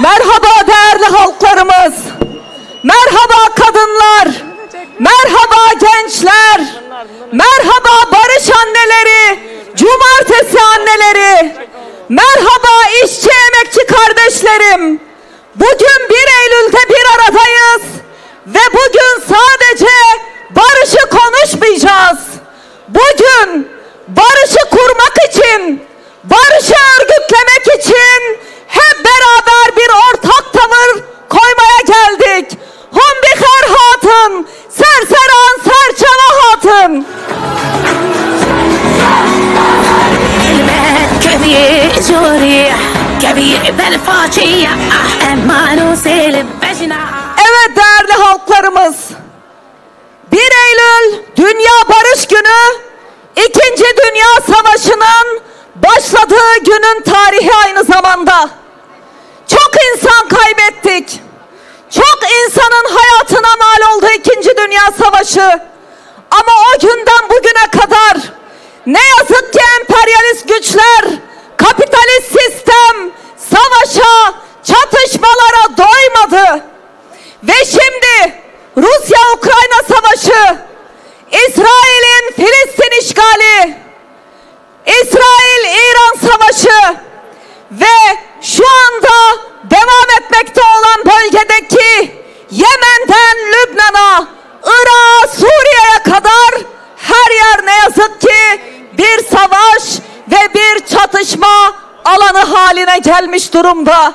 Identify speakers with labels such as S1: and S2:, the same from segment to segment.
S1: Merhaba değerli halklarımız. Merhaba kadınlar. Merhaba gençler. Merhaba barış anneleri, cumartesi anneleri. Merhaba işçi emekçi kardeşlerim. Bugün 1 Eylül'de bir aradayız ve bugün sadece barışı konuşmayacağız. Bugün barışı kurmak için, barışı örgütlemek için hep beraber bir ortak tavır koymaya geldik. Humbikar hatun, serseran serçava hatun. Evet değerli halklarımız, 1 Eylül Dünya Barış Günü, 2. Dünya Savaşı'nın başladığı günün tarihi aynı zamanda. Çok insan kaybettik. Çok insanın hayatına mal oldu 2. Dünya Savaşı. Ama o günden bugüne kadar ne yazık ki emperyalist güçler, kapitalist sistem savaşa, çatışmalara doymadı. Ve şimdi Rusya-Ukrayna Savaşı, İsrail'in Filistin işgali, İsrail-İran Savaşı ve şu anda devam etmekte olan bölgedeki Yemen'den Lübnan'a, Irak'a, Suriye'ye kadar her yer ne yazık ki bir savaş ve bir çatışma alanı haline gelmiş durumda.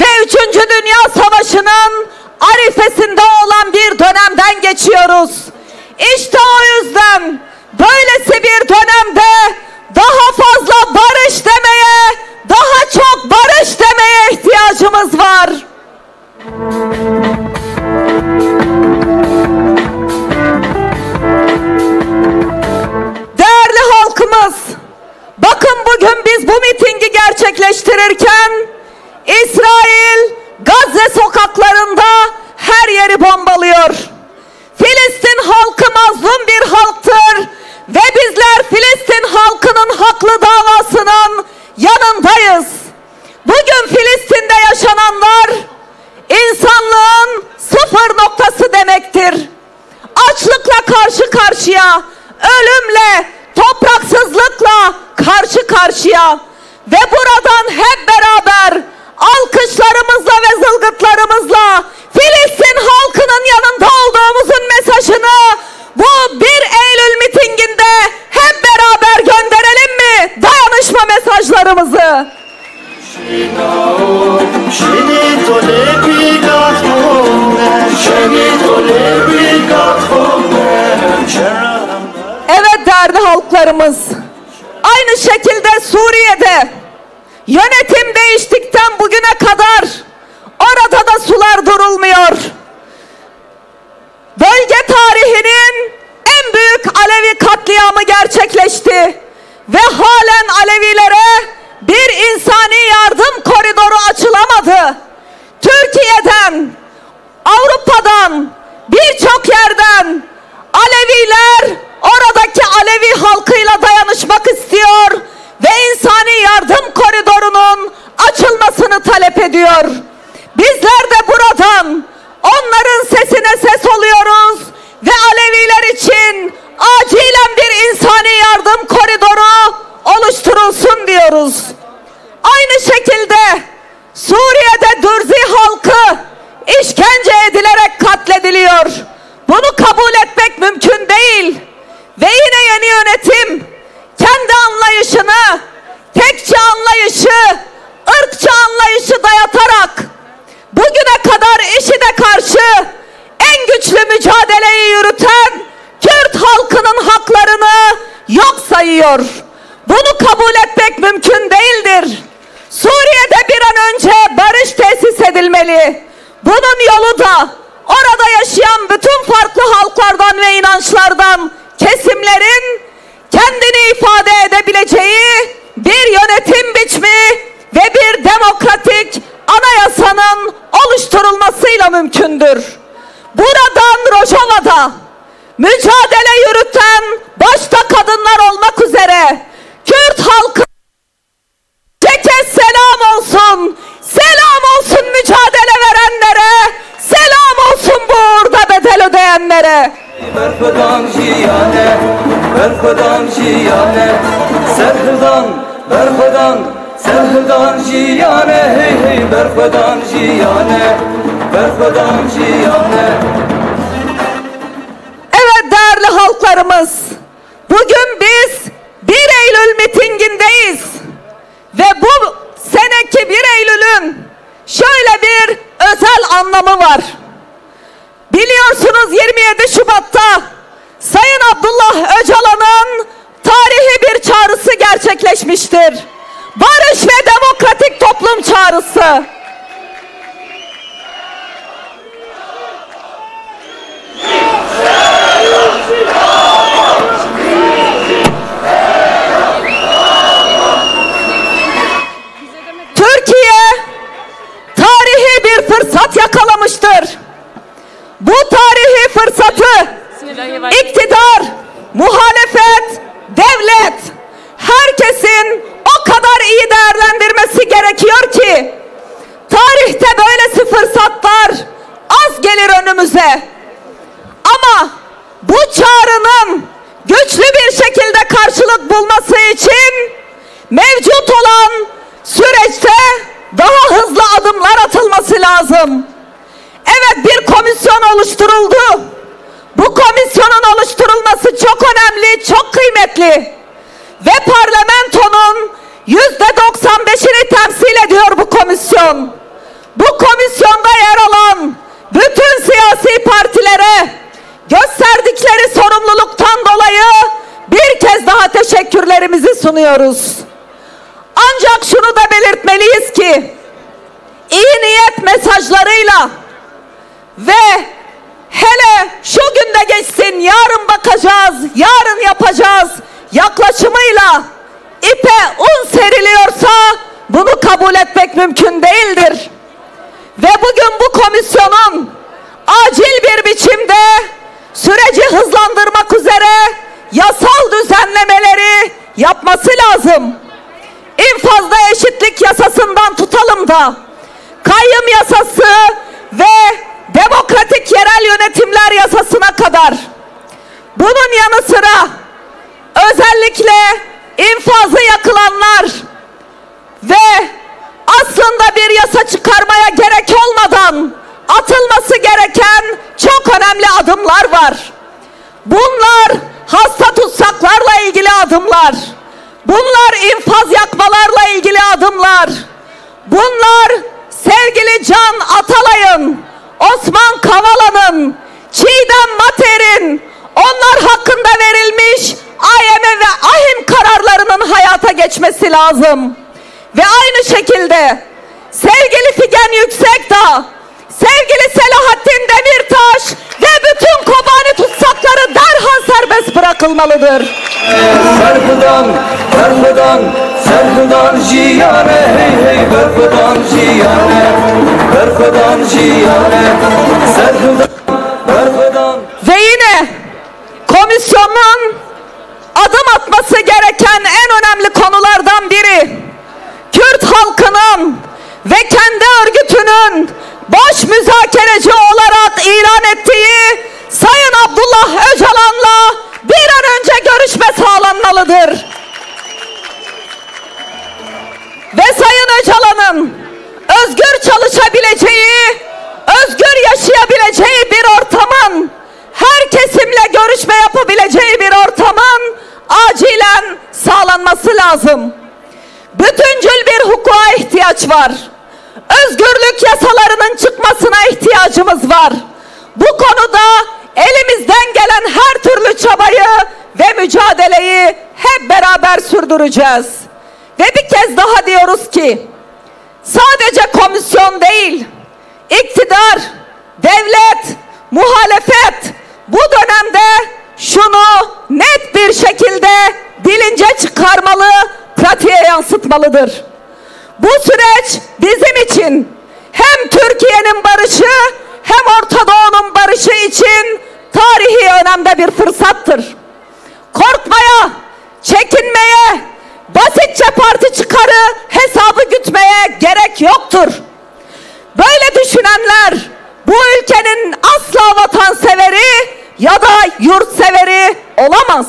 S1: Ve 3. Dünya Savaşı'nın arifesinde olan bir dönemden geçiyoruz. İşte o yüzden böylesi bir dönemde daha fazla barış demeye, daha çok barış demeye ihtiyacımız var. Değerli halkımız, bakın bugün biz bu mitingi gerçekleştirirken İsrail Gazze sokaklarında her yeri bombalıyor. Filistin halkı mazlum bir halktır ve bizler Filistin halkının haklı davasının yanındayız. Bugün Filistin'de yaşananlar insanlığın sıfır noktası demektir. Açlıkla karşı karşıya, ölümle, topraksızlıkla karşı karşıya ve buradan hep beraber alkışlarımızla ve zılgıtlarımızla Filistin halkının yanında olduğumuzun mesajını bu 1 Eylül mitinginde hep beraber gönderelim mi? Dayanışma mesajlarımızı. Evet değerli halklarımız, aynı şekilde Suriye'de yönetim değiştikten bugüne kadar orada da sular durulmuyor. Bölge tarihinin en büyük Alevi katliamı gerçekleşti ve halen Alevilere bir insani yardım koridoru açılamadı. Türkiye'den, Avrupa'dan, birçok yerden Aleviler oradaki Alevi halkıyla dayanışmak istiyor ve insani yardım koridorunun açılmasını talep ediyor. Bizler de buradan onların sesine ses oluyoruz ve Aleviler için acilen bir insani yardım koridoru oluşturulsun diyoruz. Aynı şekilde Suriye'de Dürzi halkı işkence edilerek katlediliyor. Bunu kabul etmek mümkün değil. Ve yine yeni yönetim kendi anlayışını, tekçi anlayışı, ırkçı anlayışı dayatarak bugüne kadar IŞİD'e karşı en güçlü mücadeleyi yürüten Kürt halkının haklarını yok sayıyor. Bunu kabul etmek mümkün değildir. Suriye'de bir an önce barış tesis edilmeli. Bunun yolu da orada yaşayan bütün farklı halklardan ve inançlardan kesimlerin kendini ifade edebileceği bir yönetim biçimi ve bir demokratik anayasanın oluşturulmasıyla mümkündür. Buradan Rojava'da mücadele yürüten başta kadınlar olmak üzere Kürt halkı selam olsun, selam olsun.
S2: berxwedan jiyane, serhırdan, berxwedan, serhırdan jiyane, hey hey, berxwedan jiyane, berxwedan jiyane.
S1: Evet değerli halklarımız, bugün biz 1 Eylül mitingindeyiz ve bu seneki 1 Eylül'ün şöyle bir özel anlamı var. Biliyorsunuz 27 Şubat'ta Sayın Abdullah Öcalan'ın tarihi bir çağrısı gerçekleşmiştir. Barış ve demokratik toplum çağrısı. Türkiye tarihi bir fırsat yakalamıştır. Bu tarihi fırsatı iktidar, muhalefet, devlet, herkesin o kadar iyi değerlendirmesi gerekiyor ki tarihte böylesi fırsatlar az gelir önümüze. Ama bu çağrının güçlü bir şekilde karşılık bulması için mevcut olan süreçte daha hızlı adımlar atılması lazım. Evet, bir komisyon oluşturuldu. Bu komisyonun oluşturulması çok önemli, çok kıymetli. Ve parlamentonun %95'ini temsil ediyor bu komisyon. Bu komisyonda yer alan bütün siyasi partilere gösterdikleri sorumluluktan dolayı bir kez daha teşekkürlerimizi sunuyoruz. Ancak şunu da belirtmeliyiz ki iyi niyet mesajlarıyla ve hele şu günde geçsin, yarın bakacağız, yarın yapacağız yaklaşımıyla ipe un seriliyorsa bunu kabul etmek mümkün değildir. Ve bugün bu komisyonun acil bir biçimde süreci hızlandırmak üzere yasal düzenlemeleri yapması lazım. İnfazda eşitlik yasasından tutalım da kayyum yasası ve demokratik yerel yönetimler yasasına kadar. Bunun yanı sıra özellikle infazı yakılanlar ve aslında bir yasa çıkarmaya gerek olmadan atılması gereken çok önemli adımlar var. Bunlar hasta tutsaklarla ilgili adımlar. Bunlar infaz yakmalarla ilgili adımlar. Bunlar sevgili Can Atalay'ın, Osman Kavala'nın, Çiğdem Mater'in, onlar hakkında verilmiş AYM ve AHİM kararlarının hayata geçmesi lazım. Ve aynı şekilde sevgili Figen Yüksekdağ, sevgili Selahattin Demirtaş ve bütün Kobani tutsakları derhal serbest bırakılmalıdır.
S2: Berxwedan, berxwedan, serhırdan jiyane, hey hey, berxwedan jiyane, berxwedan jiyane, serhırdan, berxwedan.
S1: Ve yine komisyonun adım atması gereken en önemli konulardan biri Kürt halkının ve kendi örgütünün baş müzakereci olarak ilan ettiği Sayın Abdullah Öcalan'la bir an önce görüşme sağlanmalıdır. Ve Sayın Öcalan'ın özgür çalışabileceği, özgür yaşayabileceği bir ortamın, her kesimle görüşme yapabileceği bir ortamın acilen sağlanması lazım. Bütüncül bir hukuka ihtiyaç var. Özgürlük yasalarının çıkmasına ihtiyacımız var. Bu konuda elimizden gelen her türlü çabayı ve mücadeleyi hep beraber sürdüreceğiz. Ve bir kez daha diyoruz ki sadece komisyon değil, iktidar, devlet, muhalefet bu dönemde şunu net bir şekilde bilince çıkarmalı, pratiğe yansıtmalıdır. Bu süreç bizim için hem Türkiye'nin barışı hem Orta Doğu'nun barışı için tarihi önemde bir fırsattır. Korkmaya, çekinmeye, basitçe parti çıkarı hesabı gütmeye gerek yoktur. Böyle düşünenler bu ülkenin asla vatanseveri ya da yurtseveri olamaz.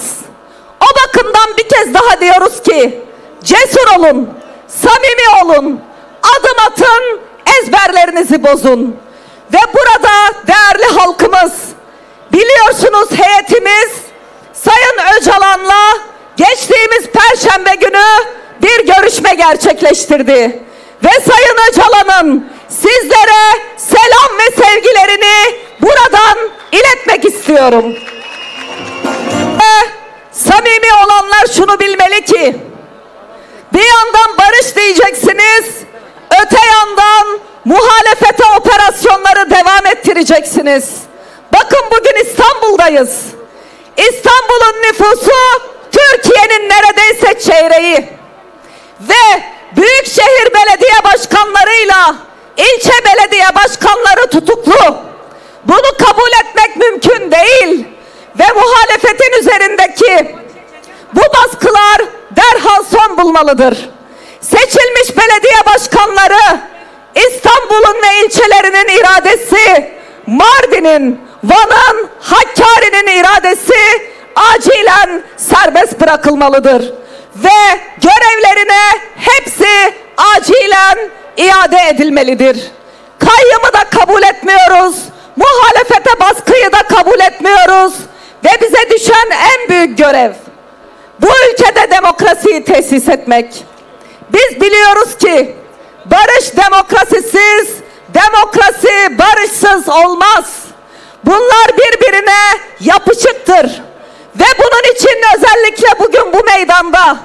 S1: bakımdan bir kez daha diyoruz ki cesur olun, samimi olun, adım atın, ezberlerinizi bozun. Ve burada değerli halkımız, biliyorsunuz heyetimiz Sayın Öcalan'la geçtiğimiz Perşembe günü bir görüşme gerçekleştirdi. Ve Sayın Öcalan'ın sizlere selam ve sevgilerini buradan iletmek istiyorum. Samimi olanlar şunu bilmeli ki, bir yandan barış diyeceksiniz, öte yandan muhalefete operasyonları devam ettireceksiniz. Bakın bugün İstanbul'dayız. İstanbul'un nüfusu Türkiye'nin neredeyse çeyreği. Ve büyükşehir belediye başkanlarıyla ilçe belediye başkanları tutuklu. Bunu kabul etmek mümkün değil. Ve muhalefetin üzerindeki bu baskılar derhal son bulmalıdır. Seçilmiş belediye başkanları, İstanbul'un ve ilçelerinin iradesi, Mardin'in, Van'ın, Hakkari'nin iradesi acilen serbest bırakılmalıdır. Ve görevlerine hepsi acilen iade edilmelidir. Kayyımı da kabul etmiyoruz, muhalefete baskıyı da kabul etmiyoruz. Ve bize düşen en büyük görev bu ülkede demokrasiyi tesis etmek. Biz biliyoruz ki barış demokrasisiz, demokrasi barışsız olmaz. Bunlar birbirine yapışıktır. Ve bunun için özellikle bugün bu meydanda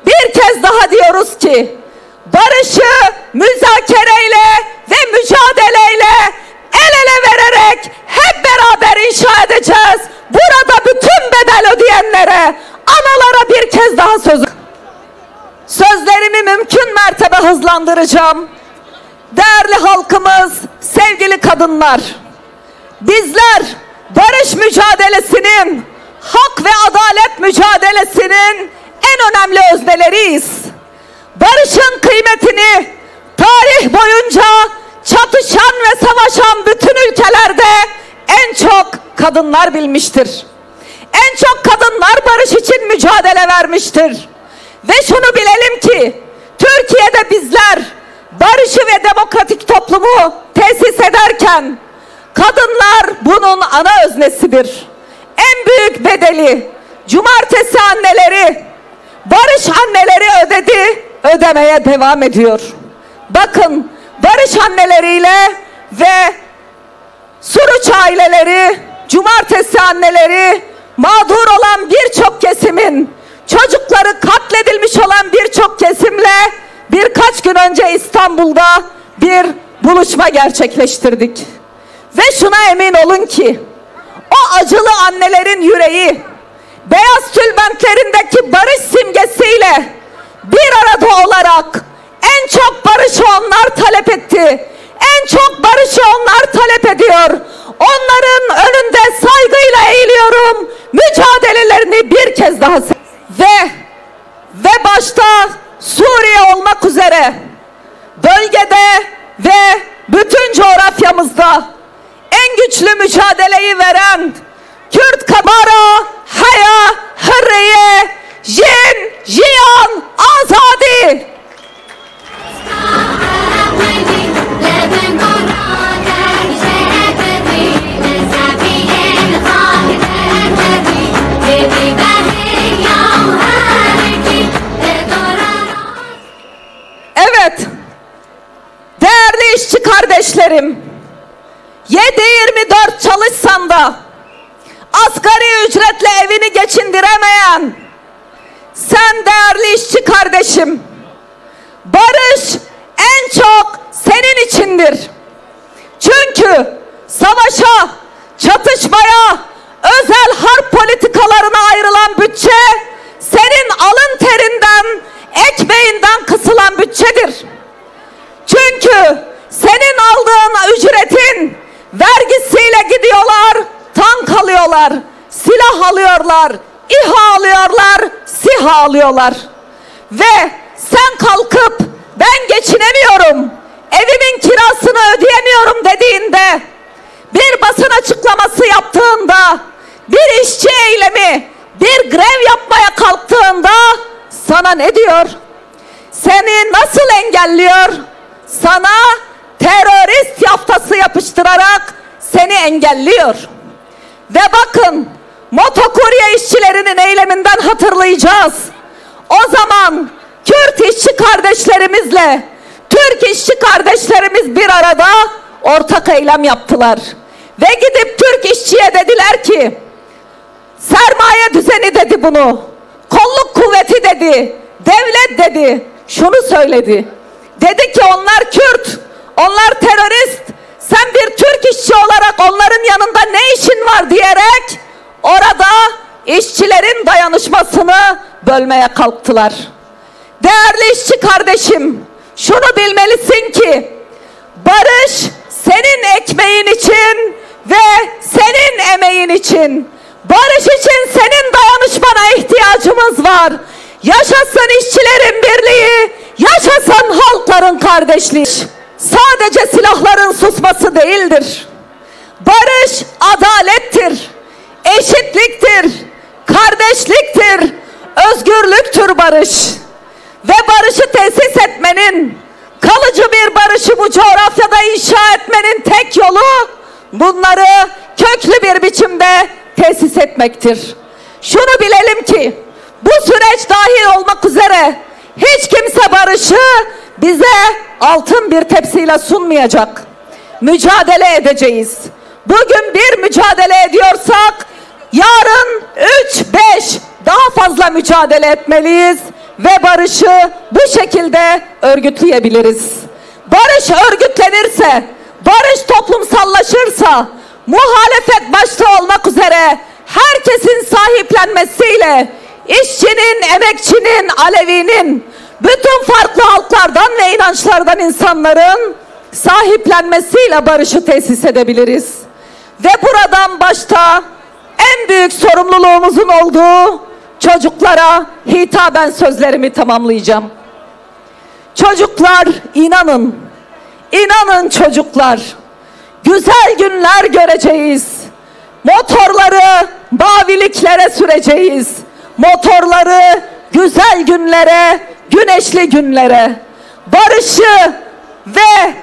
S1: bir kez daha diyoruz ki barışı müzakereyle ve mücadeleyle el ele vererek hep beraber inşa edeceğiz. Burada bütün bedel ödeyenlere, analara bir kez daha sözlerimi mümkün mertebe hızlandıracağım. Değerli halkımız, sevgili kadınlar, bizler barış mücadelesinin, hak ve adalet mücadelesinin en önemli özneleriyiz. Barışın kıymetini tarih boyunca çatışan ve savaşan bütün ülkelerde en çok kadınlar bilmiştir. En çok kadınlar barış için mücadele vermiştir. Ve şunu bilelim ki Türkiye'de bizler barışı ve demokratik toplumu tesis ederken kadınlar bunun ana öznesidir. En büyük bedeli cumartesi anneleri, barış anneleri ödedi, ödemeye devam ediyor. Bakın barış anneleriyle ve Suruç aileleri, cumartesi anneleri, mağdur olan birçok kesimin, çocukları katledilmiş olan birçok kesimle birkaç gün önce İstanbul'da bir buluşma gerçekleştirdik. Ve şuna emin olun ki o acılı annelerin yüreği beyaz tülbentlerindeki barış simgesiyle bir arada olarak en çok barışı onlar talep etti. En çok barışı onlar talep ediyor. Onların önünde saygıyla eğiliyorum. Mücadelelerini bir kez daha ve başta Suriye olmak üzere bölgede ve bütün coğrafyamızda en güçlü mücadeleyi veren Kürt Kabara, Haya, Hürriye, Jin, Jiyan, Azadi. Evet, değerli işçi kardeşlerim, 7/24 çalışsan da asgari ücretle evini geçindiremeyen sen değerli işçi kardeşim, barış en çok senin içindir. Çünkü savaşa, çatışmaya, özel harp politikalarına ayrılan bütçe senin alın terinden, ekmeğinden kısılan bütçedir. Çünkü senin aldığın ücretin vergisiyle gidiyorlar, tank alıyorlar, silah alıyorlar, İHA alıyorlar, SİHA alıyorlar. Ve sen kalkıp ben geçinemiyorum, evimin kirasını ödeyemiyorum dediğinde, bir basın açıklaması yaptığında, bir işçi eylemi, bir grev yapmaya kalktığında sana terörist yaftası yapıştırarak seni engelliyor. Ve bakın, motokurye işçilerinin eyleminden hatırlayacağız. O zaman Kürt işçi kardeşlerimizle Türk işçi kardeşlerimiz bir arada ortak eylem yaptılar. Ve gidip Türk işçiye dediler ki, sermaye düzeni dedi bunu, kolluk kuvveti dedi, devlet dedi, şunu söyledi. Dedi ki onlar Kürt, onlar terörist, sen bir Türk işçi olarak onların yanında ne işin var diyerek orada işçilerin dayanışmasını bölmeye kalktılar. Değerli işçi kardeşim, şunu bilmelisin ki barış senin ekmeğin için ve senin emeğin için. Barış için senin dayanışmana ihtiyacımız var. Yaşasın işçilerin birliği, yaşasın halkların kardeşliği. Sadece silahların susması değildir. Barış adalettir, eşitliktir, kardeşliktir, özgürlüktür barış. Ve barışı tesis etmenin, kalıcı bir barışı bu coğrafyada inşa etmenin tek yolu bunları köklü bir biçimde tesis etmektir. Şunu bilelim ki bu süreç dahil olmak üzere hiç kimse barışı bize altın bir tepsiyle sunmayacak. Mücadele edeceğiz. Bugün bir mücadele ediyorsak yarın 3-5 daha fazla mücadele etmeliyiz ve barışı bu şekilde örgütleyebiliriz. Barış örgütlenirse, barış toplumsallaşırsa, muhalefet başta olmak üzere herkesin sahiplenmesiyle işçinin, emekçinin, Alevinin, bütün farklı halklardan ve inançlardan insanların sahiplenmesiyle barışı tesis edebiliriz. Ve buradan başta en büyük sorumluluğumuzun olduğu çocuklara hitaben sözlerimi tamamlayacağım. Çocuklar, inanın, inanın çocuklar, güzel günler göreceğiz. Motorları maviliklere süreceğiz. Motorları güzel günlere, güneşli günlere, barışı ve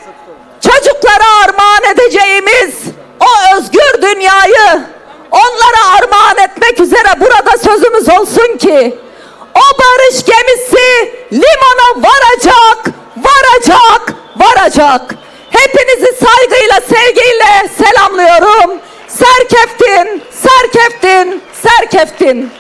S1: çocuklara armağan edeceğimiz o özgür dünyayı onlara armağan etmek üzere burada sözümüz olsun ki o barış gemisi limana varacak, varacak, varacak. Hepinizi saygıyla, sevgiyle selamlıyorum. Serkeftin, serkeftin, serkeftin.